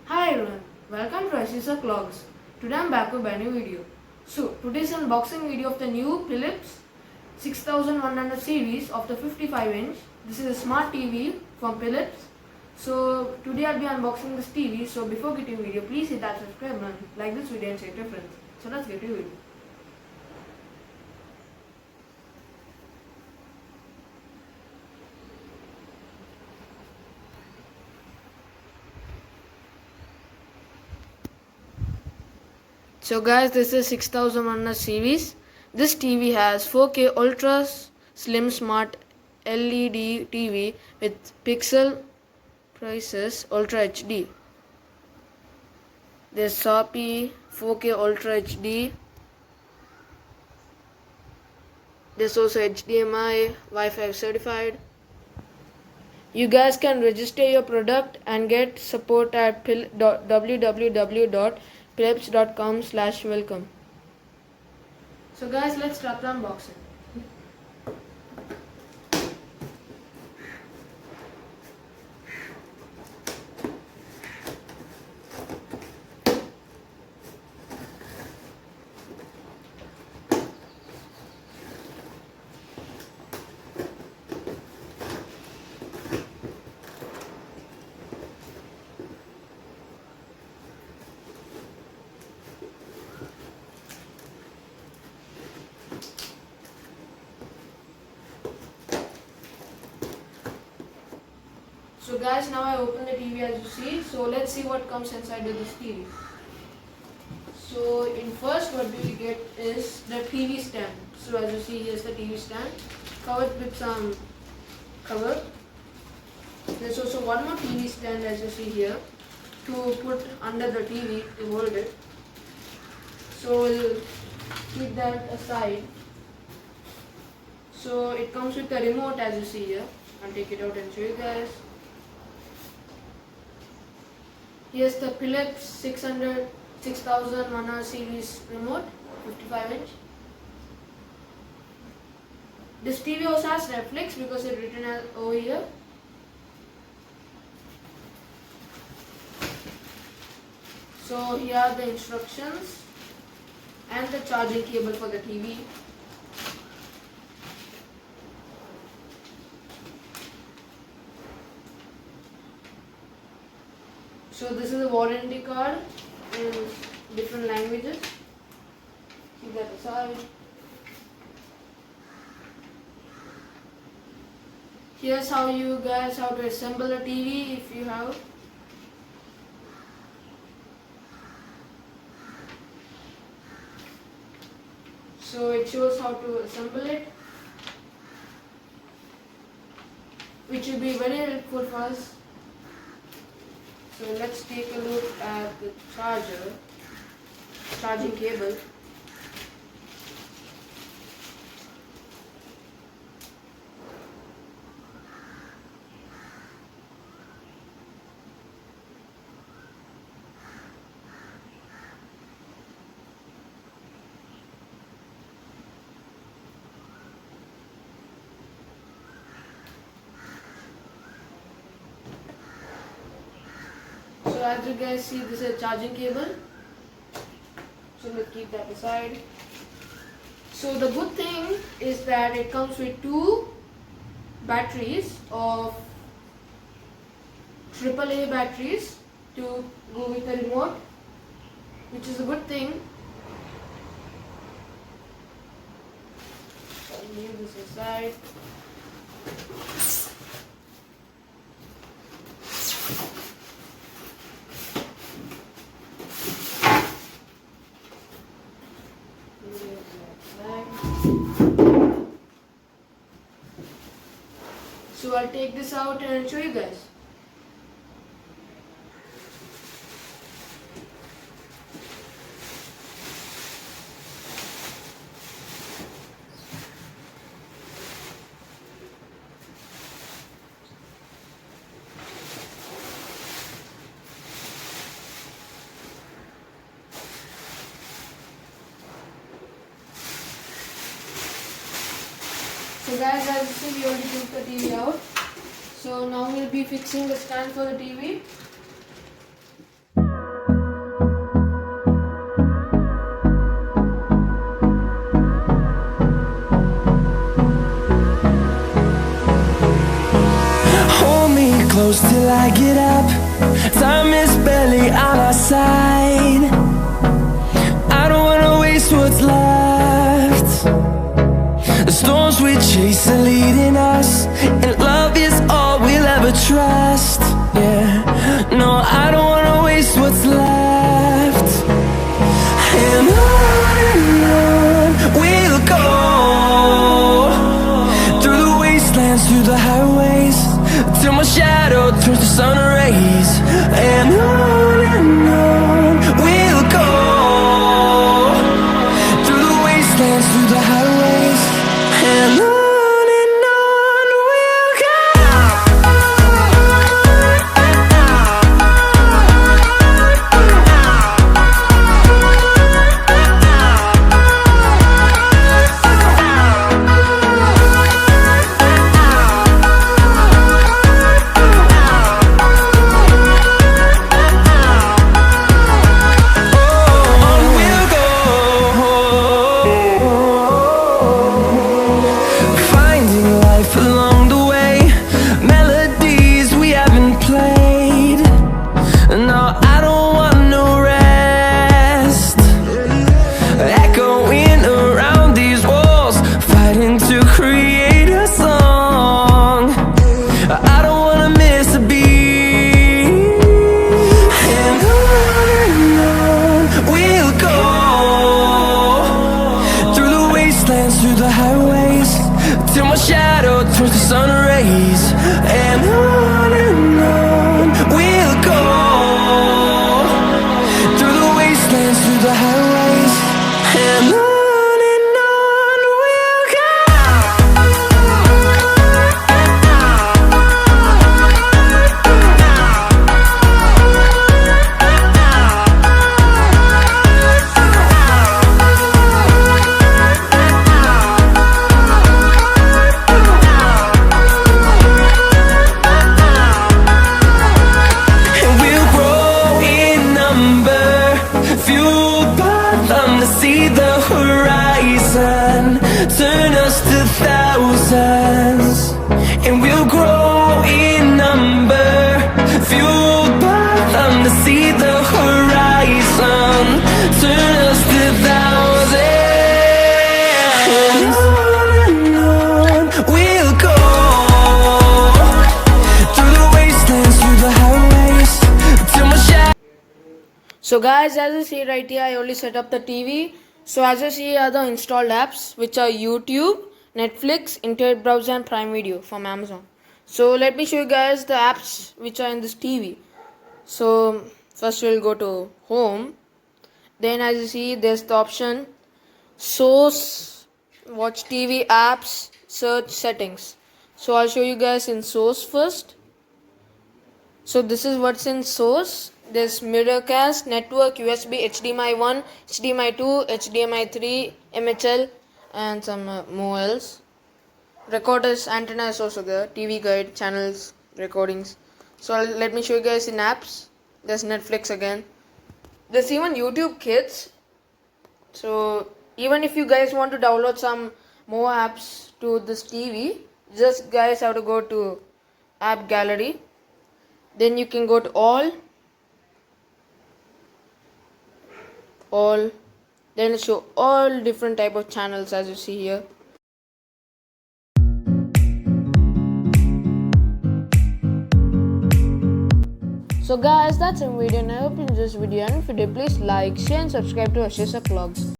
Hi everyone, welcome to Rashenisakbusiness. Today I'm back with a new video. So today's unboxing video of the new Phillips 6100 series of the 55-inch. This is a smart TV from Phillips. So today I'll be unboxing this TV. So before getting video, please hit that subscribe button, like this video and share it to your friends. So let's get to it. So guys, this is 6100 series. This TV has 4K Ultra Slim Smart LED TV with pixel prices Ultra HD. There's SOPI 4K Ultra HD. There's also HDMI, Wi-Fi certified. You guys can register your product and get support at www.phillips.com/welcome. So guys, let's start the unboxing. So guys, now I open the TV as you see. So let's see what comes inside with this TV. So in first what we get is the TV stand. So as you see, here's the TV stand covered with some cover. There's also one more TV stand as you see here to put under the TV to hold it. So we'll keep that aside. So it comes with the remote as you see here. I'll take it out and show you guys. Here's the Phillips 6100 series remote, 55-inch. This TV also has Netflix because it's written as over here. So here are the instructions and the charging cable for the TV. So this is a warranty card in different languages. Keep that aside. Here's how you guys how to assemble a TV if you have. So it shows how to assemble it, which will be very helpful for us. So let's take a look at the charging cable. So as you guys see, this is a charging cable. So let's keep that aside. So the good thing is that it comes with two batteries of AAA batteries to go with the remote, which is a good thing. So I'll leave this aside. So I'll take this out and show you guys. So guys, as you see, we already took the TV out. So now we'll be fixing the stand for the TV. close till I get up. Time is barely on our side. I don't wanna waste what's left. The storms we chase are leading us, and love is all we'll ever trust. Yeah, no, I don't wanna waste what's left. And on we'll go, through the wastelands, through the highways, till my shadow turns to sun rays. And on we'll go, through the wastelands, through the highways, and on we'll go. Through the highways, till my shadow turns to sun rays. And on we'll go, through the wastelands, through the highways, and on we'll go. See the horizon, turn us to thousands, and we'll grow in number, fueled by them to see the horizon, turn us to thousands. And on we'll go, through the wastelands, through the highways, till my shadow. So guys, as you see right here, I only set up the TV. So as you see are the installed apps, which are YouTube, Netflix, Internet Browser and Prime Video from Amazon. So let me show you guys the apps which are in this TV. So first we'll go to Home. Then as you see, there's the option Source, Watch TV Apps, Search Settings. So I'll show you guys in Source first. So this is what's in Source. There's Mirrorcast, Network, USB, HDMI 1, HDMI 2, HDMI 3, MHL and some more else. Recorders, antenna is also there, TV guide, channels, recordings. So let me show you guys in apps. There's Netflix again. There's even YouTube Kids. So even if you guys want to download some more apps to this TV, just guys have to go to App Gallery. Then you can go to all, then it'll show all different type of channels as you see here. So guys, that's a video and I hope you enjoyed this video, and if you did, please like, share and subscribe to Rashenisakbusiness.